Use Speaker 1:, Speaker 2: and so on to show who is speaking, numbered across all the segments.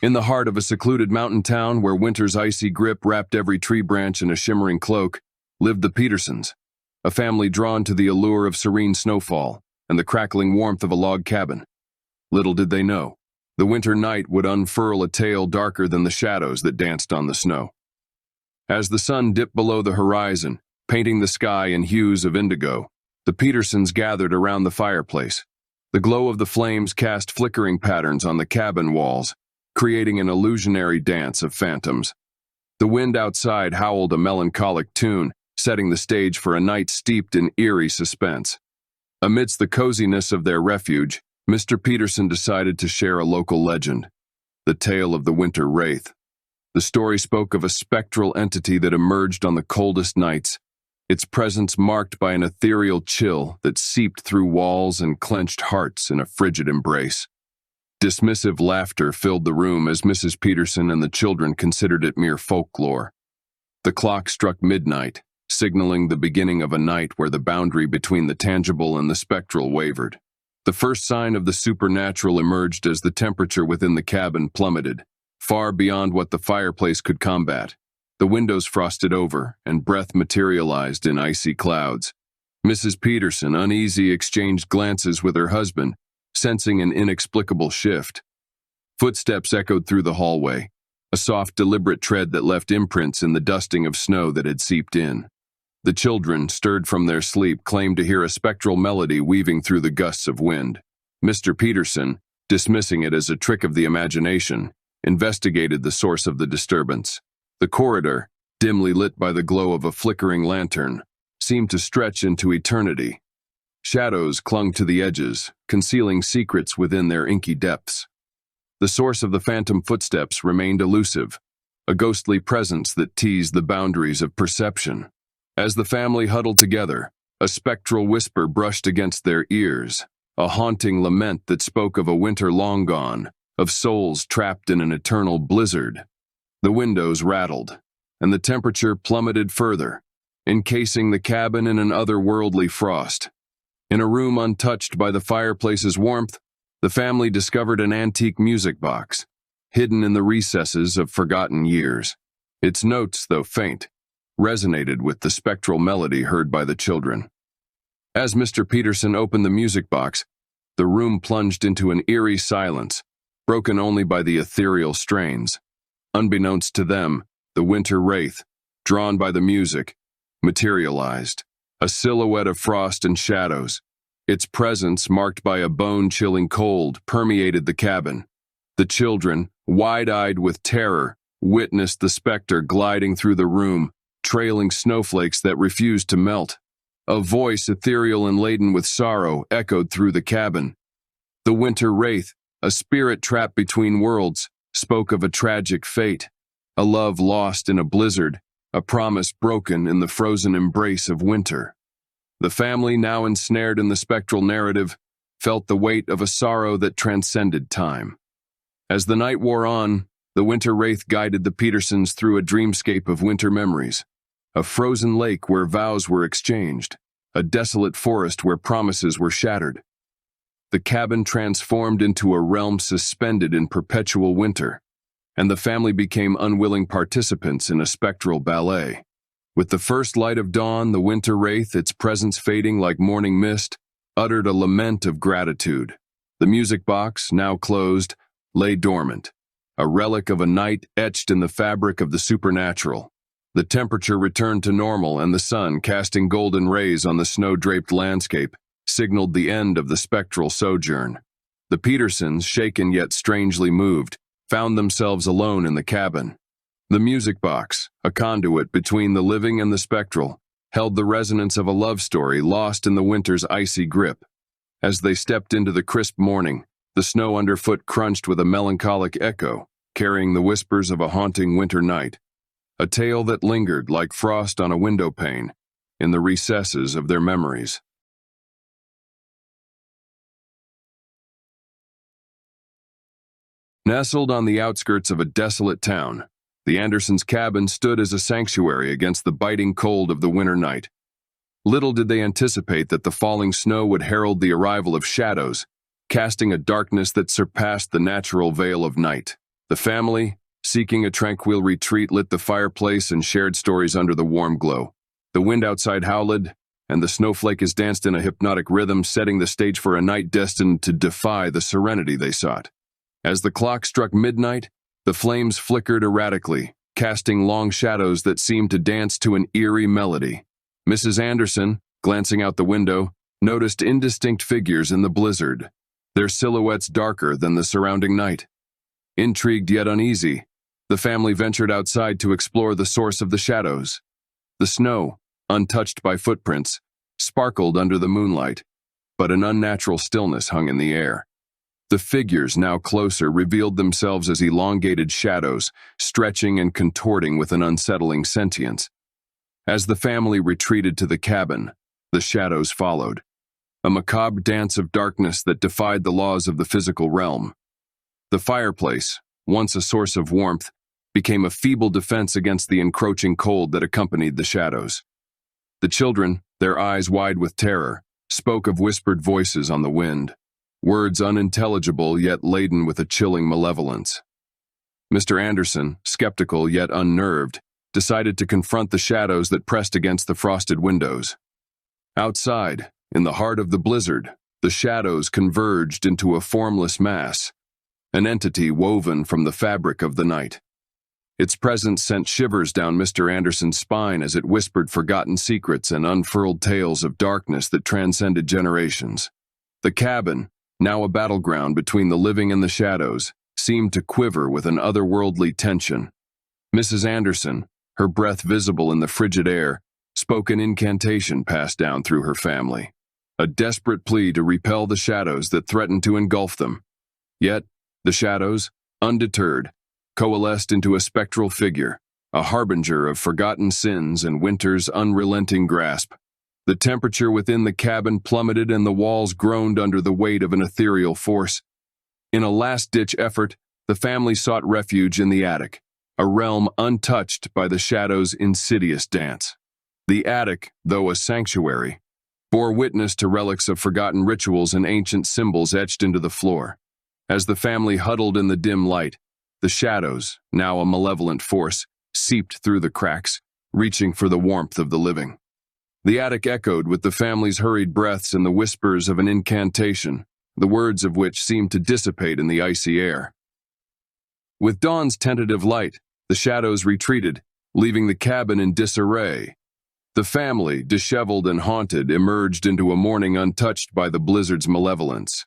Speaker 1: In the heart of a secluded mountain town where winter's icy grip wrapped every tree branch in a shimmering cloak, lived the Petersons, a family drawn to the allure of serene snowfall and the crackling warmth of a log cabin. Little did they know, the winter night would unfurl a tale darker than the shadows that danced on the snow. As the sun dipped below the horizon, painting the sky in hues of indigo, the Petersons gathered around the fireplace. The glow of the flames cast flickering patterns on the cabin walls, creating an illusionary dance of phantoms. The wind outside howled a melancholic tune, setting the stage for a night steeped in eerie suspense. Amidst the coziness of their refuge, Mr. Peterson decided to share a local legend, the tale of the winter wraith. The story spoke of a spectral entity that emerged on the coldest nights, its presence marked by an ethereal chill that seeped through walls and clenched hearts in a frigid embrace. Dismissive laughter filled the room as Mrs. Peterson and the children considered it mere folklore. The clock struck midnight, signaling the beginning of a night where the boundary between the tangible and the spectral wavered. The first sign of the supernatural emerged as the temperature within the cabin plummeted, far beyond what the fireplace could combat. The windows frosted over, and breath materialized in icy clouds. Mrs. Peterson, uneasy, exchanged glances with her husband, sensing an inexplicable shift. Footsteps echoed through the hallway, a soft, deliberate tread that left imprints in the dusting of snow that had seeped in. The children, stirred from their sleep, claimed to hear a spectral melody weaving through the gusts of wind. Mr. Peterson, dismissing it as a trick of the imagination, investigated the source of the disturbance. The corridor, dimly lit by the glow of a flickering lantern, seemed to stretch into eternity. Shadows clung to the edges, concealing secrets within their inky depths. The source of the phantom footsteps remained elusive, a ghostly presence that teased the boundaries of perception. As the family huddled together, a spectral whisper brushed against their ears, a haunting lament that spoke of a winter long gone, of souls trapped in an eternal blizzard. The windows rattled, and the temperature plummeted further, encasing the cabin in an otherworldly frost. In a room untouched by the fireplace's warmth, the family discovered an antique music box, hidden in the recesses of forgotten years. Its notes, though faint, resonated with the spectral melody heard by the children. As Mr. Peterson opened the music box, the room plunged into an eerie silence, broken only by the ethereal strains. Unbeknownst to them, the winter wraith, drawn by the music, materialized, a silhouette of frost and shadows. Its presence, marked by a bone-chilling cold, permeated the cabin. The children, wide-eyed with terror, witnessed the specter gliding through the room, trailing snowflakes that refused to melt. A voice, ethereal and laden with sorrow, echoed through the cabin. The winter wraith, a spirit trapped between worlds, spoke of a tragic fate, a love lost in a blizzard, a promise broken in the frozen embrace of winter. The family, now ensnared in the spectral narrative, felt the weight of a sorrow that transcended time. As the night wore on, the winter wraith guided the Petersons through a dreamscape of winter memories, a frozen lake where vows were exchanged, a desolate forest where promises were shattered. The cabin transformed into a realm suspended in perpetual winter, and the family became unwilling participants in a spectral ballet. With the first light of dawn, the winter wraith, its presence fading like morning mist, uttered a lament of gratitude. The music box, now closed, lay dormant, a relic of a night etched in the fabric of the supernatural. The temperature returned to normal, and the sun, casting golden rays on the snow-draped landscape, signaled the end of the spectral sojourn. The Petersons, shaken yet strangely moved, found themselves alone in the cabin. The music box, a conduit between the living and the spectral, held the resonance of a love story lost in the winter's icy grip. As they stepped into the crisp morning, the snow underfoot crunched with a melancholic echo, carrying the whispers of a haunting winter night, a tale that lingered like frost on a window pane in the recesses of their memories. Nestled on the outskirts of a desolate town, the Andersons' cabin stood as a sanctuary against the biting cold of the winter night. Little did they anticipate that the falling snow would herald the arrival of shadows, casting a darkness that surpassed the natural veil of night. The family, seeking a tranquil retreat, lit the fireplace and shared stories under the warm glow. The wind outside howled, and the snowflakes danced in a hypnotic rhythm, setting the stage for a night destined to defy the serenity they sought. As the clock struck midnight, the flames flickered erratically, casting long shadows that seemed to dance to an eerie melody. Mrs. Anderson, glancing out the window, noticed indistinct figures in the blizzard, their silhouettes darker than the surrounding night. Intrigued yet uneasy, the family ventured outside to explore the source of the shadows. The snow, untouched by footprints, sparkled under the moonlight, but an unnatural stillness hung in the air. The figures, now closer, revealed themselves as elongated shadows, stretching and contorting with an unsettling sentience. As the family retreated to the cabin, the shadows followed, a macabre dance of darkness that defied the laws of the physical realm. The fireplace, once a source of warmth, became a feeble defense against the encroaching cold that accompanied the shadows. The children, their eyes wide with terror, spoke of whispered voices on the wind, words unintelligible yet laden with a chilling malevolence. Mr. Anderson, skeptical yet unnerved, decided to confront the shadows that pressed against the frosted windows. Outside, in the heart of the blizzard, the shadows converged into a formless mass, an entity woven from the fabric of the night. Its presence sent shivers down Mr. Anderson's spine as it whispered forgotten secrets and unfurled tales of darkness that transcended generations. The cabin, now a battleground between the living and the shadows, seemed to quiver with an otherworldly tension. Mrs. Anderson, her breath visible in the frigid air, spoke an incantation passed down through her family, a desperate plea to repel the shadows that threatened to engulf them. Yet, the shadows, undeterred, coalesced into a spectral figure, a harbinger of forgotten sins and winter's unrelenting grasp. The temperature within the cabin plummeted and the walls groaned under the weight of an ethereal force. In a last-ditch effort, the family sought refuge in the attic, a realm untouched by the shadow's insidious dance. The attic, though a sanctuary, bore witness to relics of forgotten rituals and ancient symbols etched into the floor. As the family huddled in the dim light, the shadows, now a malevolent force, seeped through the cracks, reaching for the warmth of the living. The attic echoed with the family's hurried breaths and the whispers of an incantation, the words of which seemed to dissipate in the icy air. With dawn's tentative light, the shadows retreated, leaving the cabin in disarray. The family, disheveled and haunted, emerged into a morning untouched by the blizzard's malevolence.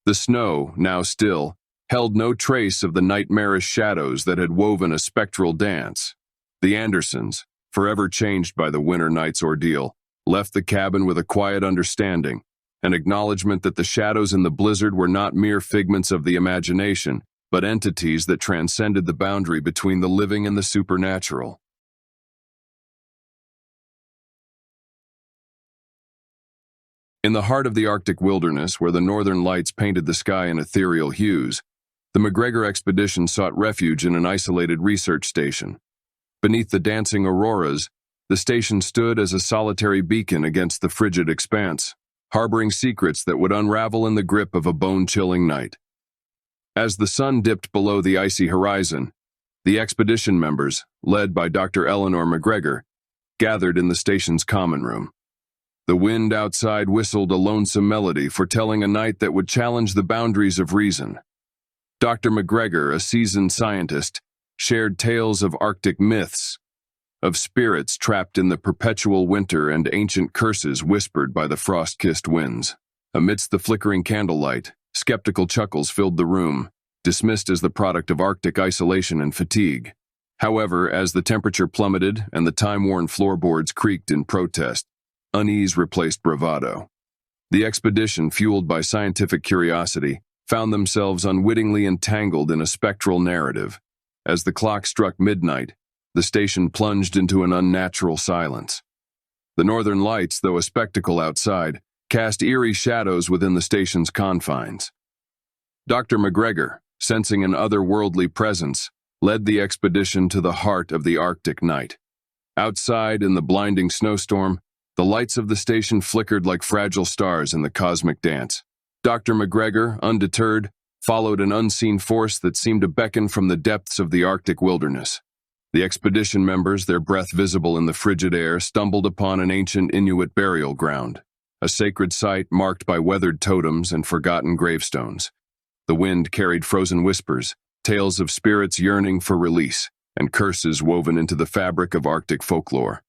Speaker 1: The snow, now still, held no trace of the nightmarish shadows that had woven a spectral dance. The Andersons, forever changed by the winter night's ordeal, left the cabin with a quiet understanding, an acknowledgement that the shadows in the blizzard were not mere figments of the imagination, but entities that transcended the boundary between the living and the supernatural. In the heart of the Arctic wilderness, where the northern lights painted the sky in ethereal hues, the McGregor expedition sought refuge in an isolated research station. Beneath the dancing auroras, the station stood as a solitary beacon against the frigid expanse, harboring secrets that would unravel in the grip of a bone-chilling night. As the sun dipped below the icy horizon, the expedition members, led by Dr. Eleanor McGregor, gathered in the station's common room. The wind outside whistled a lonesome melody foretelling a night that would challenge the boundaries of reason. Dr. McGregor, a seasoned scientist, shared tales of Arctic myths, of spirits trapped in the perpetual winter and ancient curses whispered by the frost-kissed winds. Amidst the flickering candlelight, skeptical chuckles filled the room, dismissed as the product of Arctic isolation and fatigue. However, as the temperature plummeted and the time-worn floorboards creaked in protest, unease replaced bravado. The expedition, fueled by scientific curiosity, found themselves unwittingly entangled in a spectral narrative. As the clock struck midnight, the station plunged into an unnatural silence. The northern lights, though a spectacle outside, cast eerie shadows within the station's confines. Dr. McGregor, sensing an otherworldly presence, led the expedition to the heart of the Arctic night. Outside, in the blinding snowstorm, the lights of the station flickered like fragile stars in the cosmic dance. Dr. McGregor, undeterred, followed an unseen force that seemed to beckon from the depths of the Arctic wilderness. The expedition members, their breath visible in the frigid air, stumbled upon an ancient Inuit burial ground, a sacred site marked by weathered totems and forgotten gravestones. The wind carried frozen whispers, tales of spirits yearning for release, and curses woven into the fabric of Arctic folklore.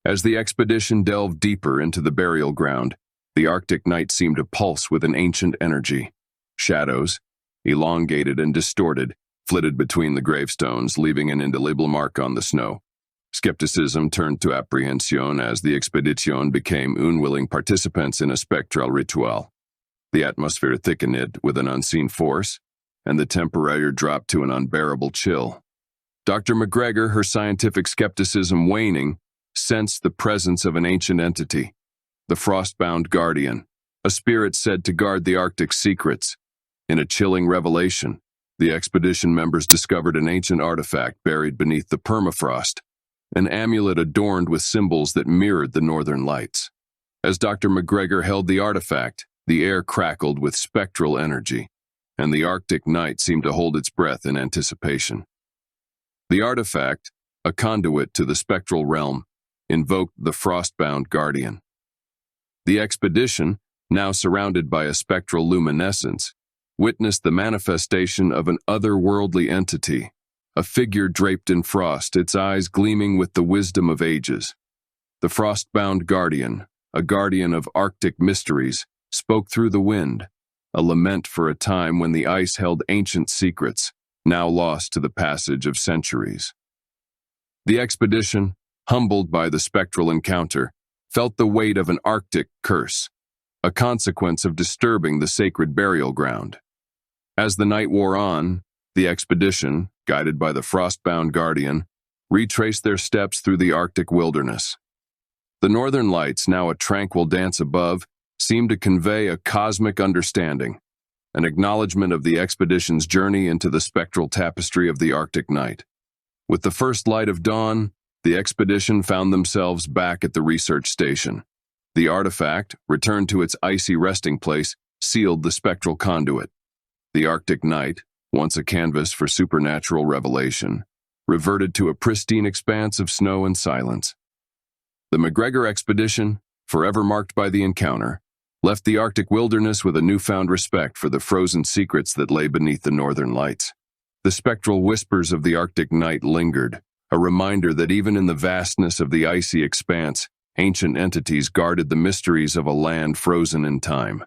Speaker 1: As the expedition delved deeper into the burial ground, the Arctic night seemed to pulse with an ancient energy. Shadows, elongated and distorted, flitted between the gravestones, leaving an indelible mark on the snow. Skepticism turned to apprehension as the expedition became unwilling participants in a spectral ritual. The atmosphere thickened with an unseen force, and the temperature dropped to an unbearable chill. Dr. McGregor, her scientific skepticism waning, sensed the presence of an ancient entity, the frost-bound guardian, a spirit said to guard the Arctic's secrets. In a chilling revelation, the expedition members discovered an ancient artifact buried beneath the permafrost, an amulet adorned with symbols that mirrored the northern lights. As Dr. McGregor held the artifact, the air crackled with spectral energy, and the Arctic night seemed to hold its breath in anticipation. The artifact, a conduit to the spectral realm, invoked the frost-bound guardian. The expedition, now surrounded by a spectral luminescence, witnessed the manifestation of an otherworldly entity, a figure draped in frost, its eyes gleaming with the wisdom of ages. The frost-bound guardian, a guardian of Arctic mysteries, spoke through the wind, a lament for a time when the ice held ancient secrets, now lost to the passage of centuries. The expedition, humbled by the spectral encounter, felt the weight of an Arctic curse, a consequence of disturbing the sacred burial ground. As the night wore on, the expedition, guided by the frost-bound guardian, retraced their steps through the Arctic wilderness. The northern lights, now a tranquil dance above, seemed to convey a cosmic understanding, an acknowledgement of the expedition's journey into the spectral tapestry of the Arctic night. With the first light of dawn, the expedition found themselves back at the research station. The artifact, returned to its icy resting place, sealed the spectral conduit. The Arctic night, once a canvas for supernatural revelation, reverted to a pristine expanse of snow and silence. The McGregor expedition, forever marked by the encounter, left the Arctic wilderness with a newfound respect for the frozen secrets that lay beneath the northern lights. The spectral whispers of the Arctic night lingered, a reminder that even in the vastness of the icy expanse, ancient entities guarded the mysteries of a land frozen in time.